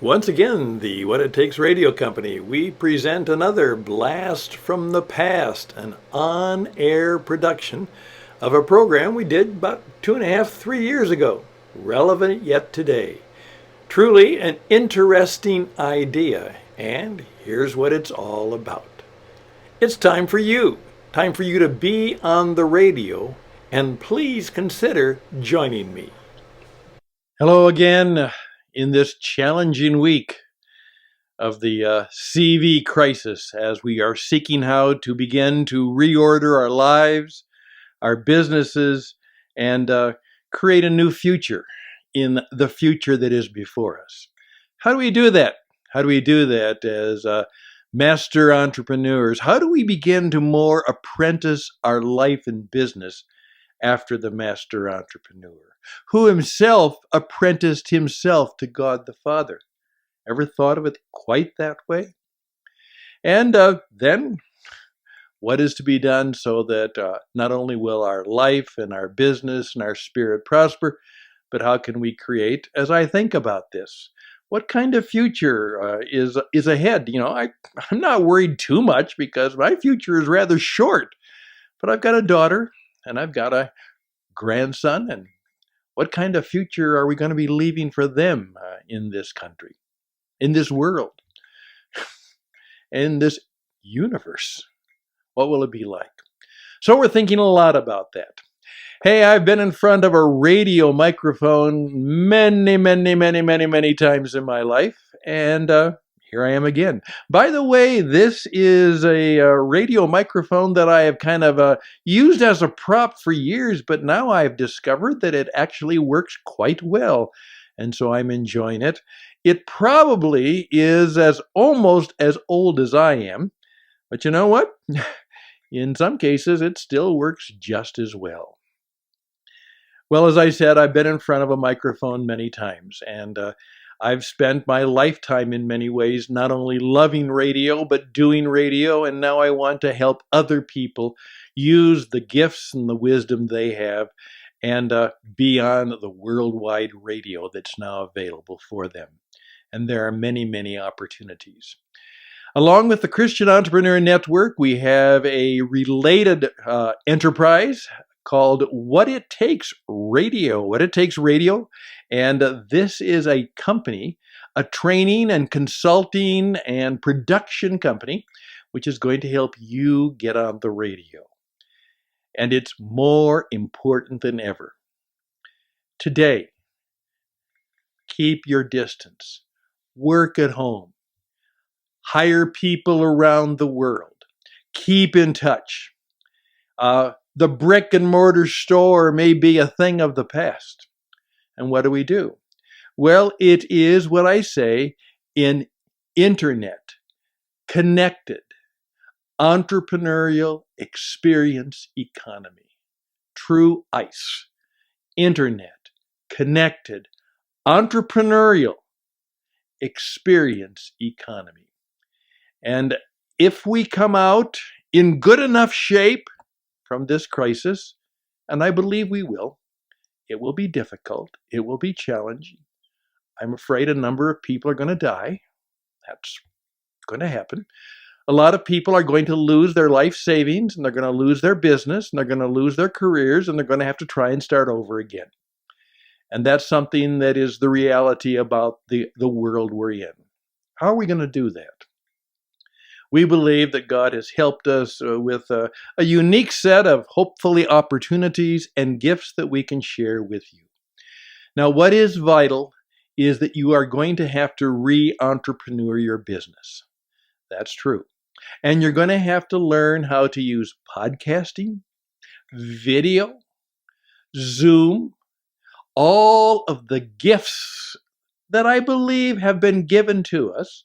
Once again, the What It Takes Radio Company, we present another blast from the past, an on air production of a program we did about 2.5, 3 years ago, relevant yet today. Truly an interesting idea, and here's what it's all about. It's time for you to be on the radio, and please consider joining me. Hello again in this challenging week of the CV crisis as we are seeking how to begin to reorder our lives, our businesses, and create a new future in the future that is before us. How do we do that? How do we do that as master entrepreneurs? How do we begin to more apprentice our life and business after the master entrepreneur, who himself apprenticed himself to God the Father? Ever thought of it quite that way? And then what is to be done so that not only will our life and our business and our spirit prosper, but how can we create, as I think about this, what kind of future is ahead? I'm not worried too much because my future is rather short, but I've got a daughter and I've got a grandson, and what kind of future are we going to be leaving for them in this country, in this world, in this universe? What will it be like? So we're thinking a lot about that. Hey, I've been in front of a radio microphone many times in my life, and here I am again. By the way, this is a radio microphone that I have kind of used as a prop for years, but now I've discovered that it actually works quite well, and so I'm enjoying it. It probably is almost as old as I am, but you know what? In some cases, it still works just as well. Well, as I said, I've been in front of a microphone many times, and I've spent my lifetime in many ways not only loving radio, but doing radio, and now I want to help other people use the gifts and the wisdom they have and be on the worldwide radio that's now available for them. And there are many opportunities. Along with the Christian Entrepreneur Network, we have a related enterprise called What It Takes Radio. What It Takes Radio. And this is a company, a training and consulting and production company, which is going to help you get on the radio. And it's more important than ever. Today, keep your distance. Work at home. Hire people around the world. Keep in touch. The brick and mortar store may be a thing of the past. And what do? Well, it is what I say in internet, connected, entrepreneurial experience economy. True ICE. Internet, connected, entrepreneurial experience economy. And if we come out in good enough shape from this crisis, and I believe we will, it will be difficult, it will be challenging. I'm afraid a number of people are going to die. That's going to happen. A lot of people are going to lose their life savings, and they're going to lose their business, and they're going to lose their careers, and they're going to have to try and start over again. And that's something that is the reality about the world we're in. How are we going to do that? We believe that God has helped us with a unique set of hopefully opportunities and gifts that we can share with you. Now, what is vital is that you are going to have to re-entrepreneur your business. That's true. And you're going to have to learn how to use podcasting, video, Zoom, all of the gifts that I believe have been given to us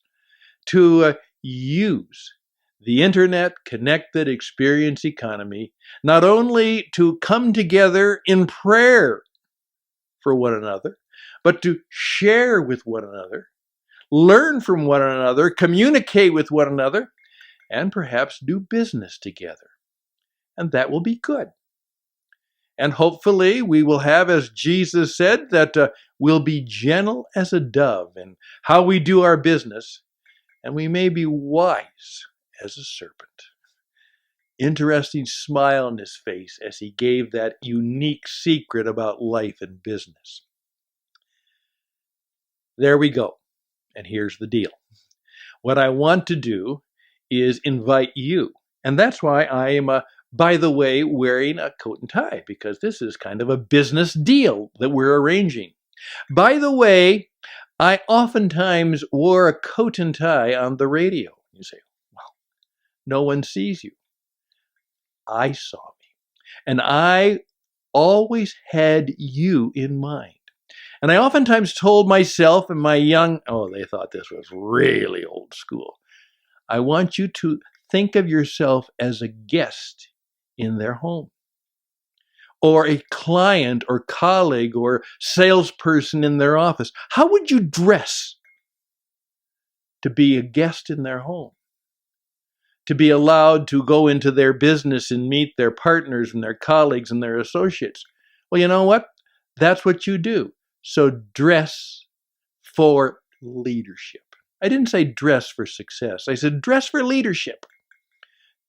to use the internet connected experience economy, not only to come together in prayer for one another, but to share with one another, learn from one another, communicate with one another, and perhaps do business together. And that will be good. And hopefully we will have, as Jesus said, that we'll be gentle as a dove in how we do our business, and we may be wise as a serpent. Interesting smile on his face as he gave that unique secret about life and business. There we go. And here's the deal. What I want to do is invite you. And that's why I am, by the way, wearing a coat and tie, because this is kind of a business deal that we're arranging. By the way, I oftentimes wore a coat and tie on the radio. You say, well, no one sees you. I saw me. And I always had you in mind. And I oftentimes told myself and my young, they thought this was really old school. I want you to think of yourself as a guest in their home, or a client or colleague or salesperson in their office. How would you dress to be a guest in their home? To be allowed to go into their business and meet their partners and their colleagues and their associates? Well, you know what? That's what you do. So dress for leadership. I didn't say dress for success. I said dress for leadership.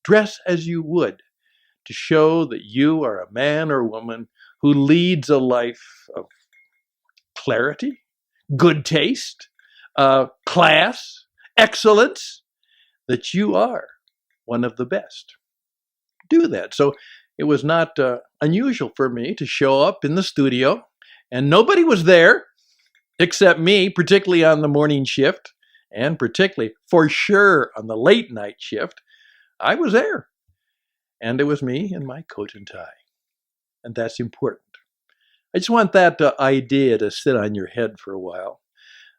Dress as you would to show that you are a man or woman who leads a life of clarity, good taste, class, excellence, that you are one of the best. Do that. So it was not unusual for me to show up in the studio, and nobody was there except me, particularly on the morning shift, and particularly for sure on the late night shift. I was there, and it was me in my coat and tie, and that's important. I just want that idea to sit on your head for a while.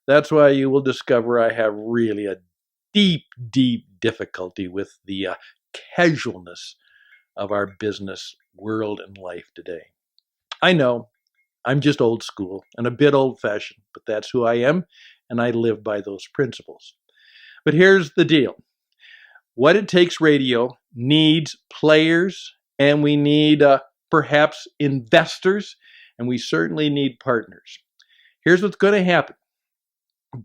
That's why you will discover I have really a deep, deep difficulty with the casualness of our business world and life today. I know I'm just old school and a bit old-fashioned, but that's who I am, and I live by those principles. But here's the deal. What It Takes Radio needs players, and we need perhaps investors, and we certainly need partners. Here's what's going to happen.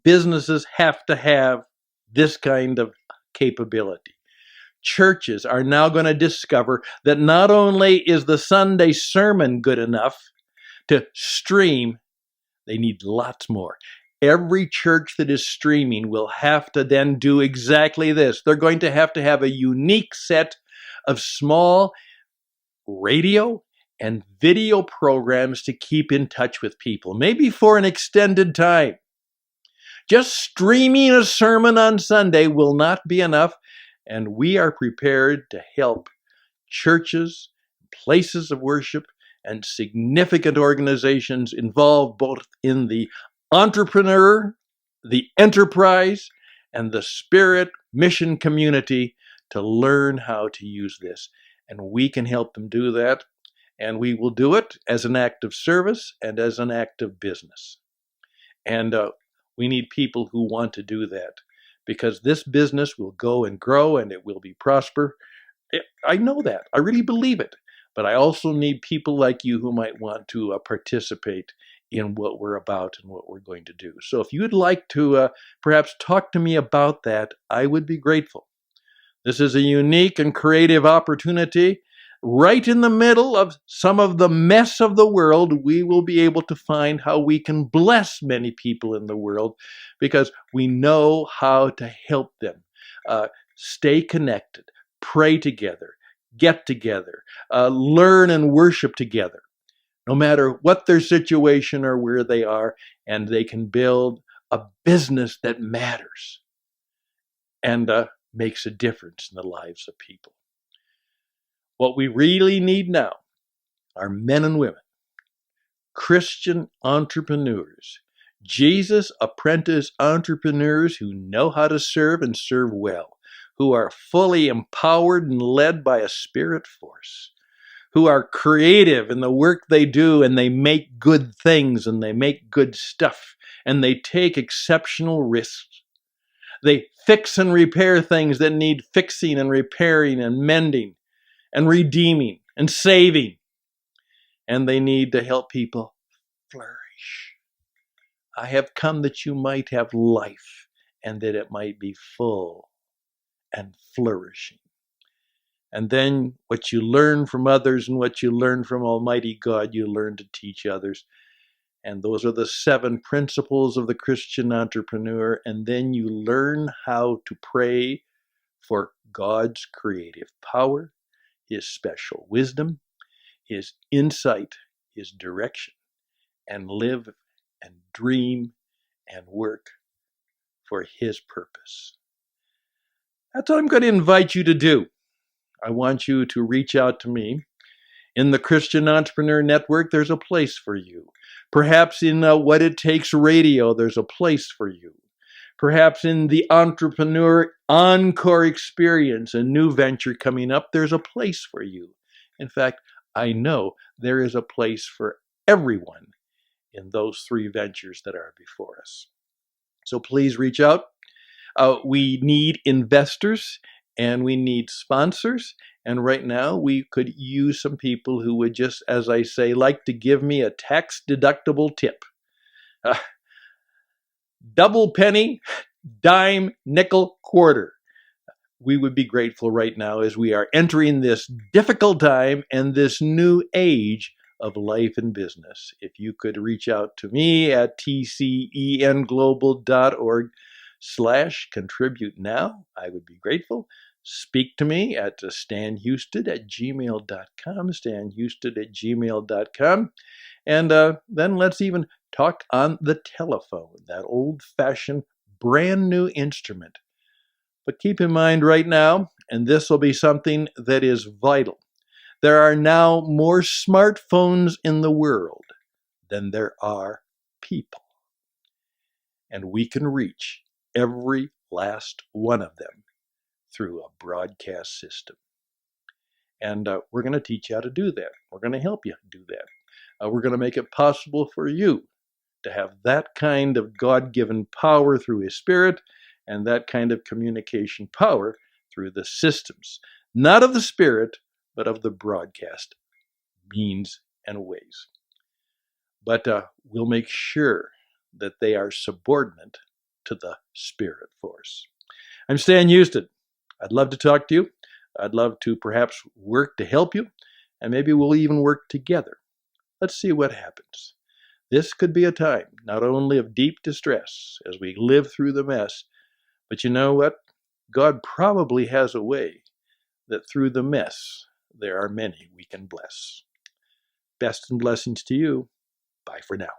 Businesses have to have this kind of capability. Churches are now going to discover that not only is the Sunday sermon good enough to stream, they need lots more. Every church that is streaming will have to then do exactly this. They're going to have a unique set of small radio and video programs to keep in touch with people, maybe for an extended time. Just streaming a sermon on Sunday will not be enough, and we are prepared to help churches, places of worship, and significant organizations involved both in the entrepreneur, the enterprise, and the spirit mission community to learn how to use this. And we can help them do that, and we will do it as an act of service and as an act of business. And we need people who want to do that, because this business will go and grow and it will be prosper. I know that. I really believe it. But I also need people like you who might want to participate in what we're about and what we're going to do. So if you'd like to perhaps talk to me about that, I would be grateful. This is a unique and creative opportunity. Right in the middle of some of the mess of the world, we will be able to find how we can bless many people in the world, because we know how to help them stay connected, pray together, get together, learn and worship together, no matter what their situation or where they are, and they can build a business that matters and makes a difference in the lives of people. What we really need now are men and women, Christian entrepreneurs, Jesus apprentice entrepreneurs who know how to serve and serve well, who are fully empowered and led by a spirit force, who are creative in the work they do, and they make good things and they make good stuff, and they take exceptional risks. They fix and repair things that need fixing and repairing and mending and redeeming and saving. and they need to help people flourish. I have come that you might have life, and that it might be full and flourishing. And then what you learn from others and what you learn from Almighty God, you learn to teach others. And those are the 7 principles of the Christian entrepreneur. And then you learn how to pray for God's creative power, His special wisdom, His insight, His direction, and live and dream and work for His purpose. That's what I'm going to invite you to do. I want you to reach out to me. In the Christian Entrepreneur Network, there's a place for you. Perhaps in What It Takes Radio, there's a place for you. Perhaps in the Entrepreneur Encore Experience, a new venture coming up, there's a place for you. In fact, I know there is a place for everyone in those 3 ventures that are before us. So please reach out. We need investors and we need sponsors. And right now we could use some people who would just, as I say, like to give me a tax-deductible tip. Double penny, dime, nickel, quarter. We would be grateful right now as we are entering this difficult time and this new age of life and business. If you could reach out to me at tcenglobal.org/contribute now, I would be grateful. Speak to me at stanhouston@gmail.com, stanhouston@gmail.com. And then let's even talk on the telephone, that old-fashioned, brand-new instrument. But keep in mind right now, and this will be something that is vital, there are now more smartphones in the world than there are people. And we can reach every last one of them through a broadcast system. And we're going to teach you how to do that. We're going to help you do that. We're going to make it possible for you to have that kind of God-given power through His Spirit and that kind of communication power through the systems, not of the Spirit, but of the broadcast means and ways. But we'll make sure that they are subordinate to the Spirit force. I'm Stan Houston. I'd love to talk to you. I'd love to perhaps work to help you, and maybe we'll even work together. Let's see what happens. This could be a time not only of deep distress as we live through the mess, but you know what? God probably has a way that through the mess, there are many we can bless. Best and blessings to you. Bye for now.